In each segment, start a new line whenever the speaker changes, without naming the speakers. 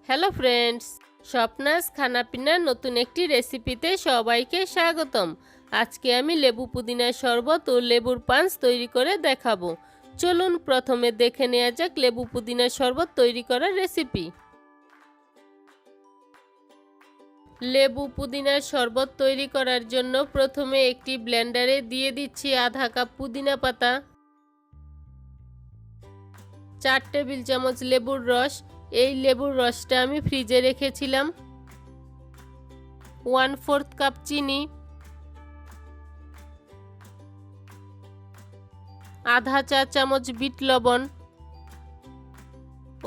Hello friends, স্বপ্নাস খানাপিনার নতুন একটি রেসিপিতে সবাইকে স্বাগতম। আজকে আমি লেবু পুদিনার শরবত ও লেবুর পাঞ্চ তৈরি করে দেখাবো। চলুন প্রথমে দেখে নেওয়া যাক লেবু পুদিনার শরবত তৈরি করার রেসিপি। লেবু পুদিনার শরবত তৈরি করার জন্য প্রথমে একটি ব্লেন্ডারে দিয়ে দিচ্ছি আধা কাপ পুদিনা পাতা, 4 টেবিল চামচ লেবুর রস। এই লেবুর রসটা আমি ফ্রিজে রেখেছিলাম। 1/4 কাপ চিনি, আধা চা চামচ বিট লবণ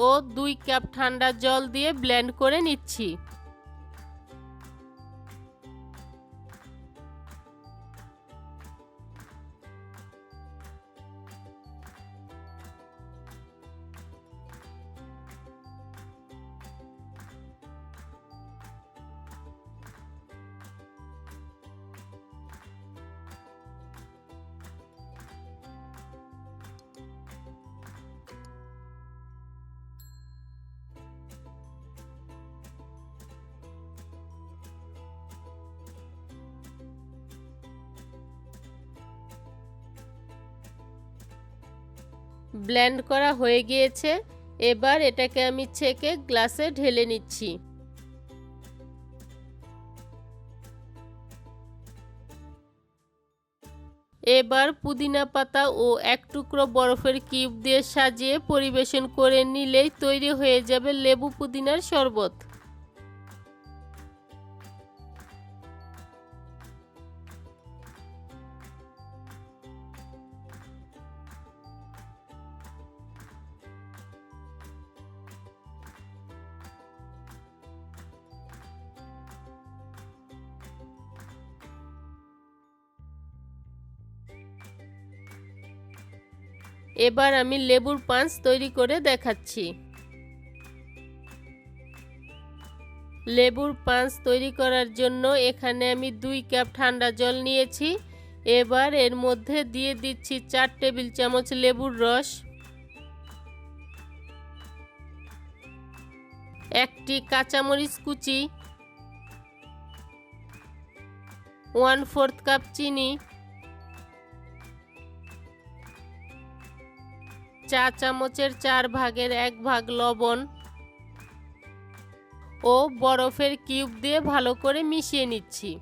ও 2 কাপ ঠান্ডা জল দিয়ে ব্লেন্ড করে নিচ্ছি। ব্লেন্ড করা হয়ে গিয়েছে। এবার এটাকে আমি ছেঁকে গ্লাসে ঢেলে নিচ্ছি। এবার পুদিনা পাতা ও 1 টুকরো বরফের কিউব দিয়ে সাজিয়ে পরিবেশন করে নিলেই তৈরি হয়ে যাবে লেবু পুদিনার শরবত। এবার আমি লেবুর পাঞ্চ তৈরি করে দেখাচ্ছি। লেবুর পাঞ্চ তৈরি করার জন্য এখানে আমি 2 কাপ ঠান্ডা জল নিয়েছি। এবার এর মধ্যে দিয়ে দিচ্ছি 4 টেবিল চামচ লেবুর রস, একটি কাঁচামরিচ কুচি, 1/4 কাপ চিনি, চা চামচের 4 ভাগের 1 ভাগ লবণ ও বরফের কিউব দিয়ে ভালো করে মিশিয়ে নিচ্ছি।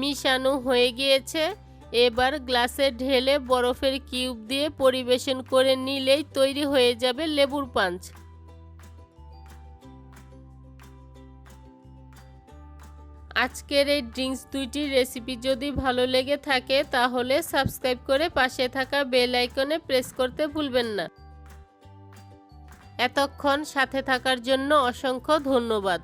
মিশানো হয়ে গিয়েছে। এবার গ্লাসে ঢেলে বরফের কিউব দিয়ে পরিবেশন করে নিলেই তৈরি হয়ে যাবে লেবুর পাঞ্চ। আজকের এই ড্রিঙ্কস দুইটির রেসিপি যদি ভালো লেগে থাকে তাহলে সাবস্ক্রাইব করে পাশে থাকা বেল আইকনে প্রেস করতে ভুলবেন না। এতক্ষণ সাথে থাকার জন্য অসংখ্য ধন্যবাদ।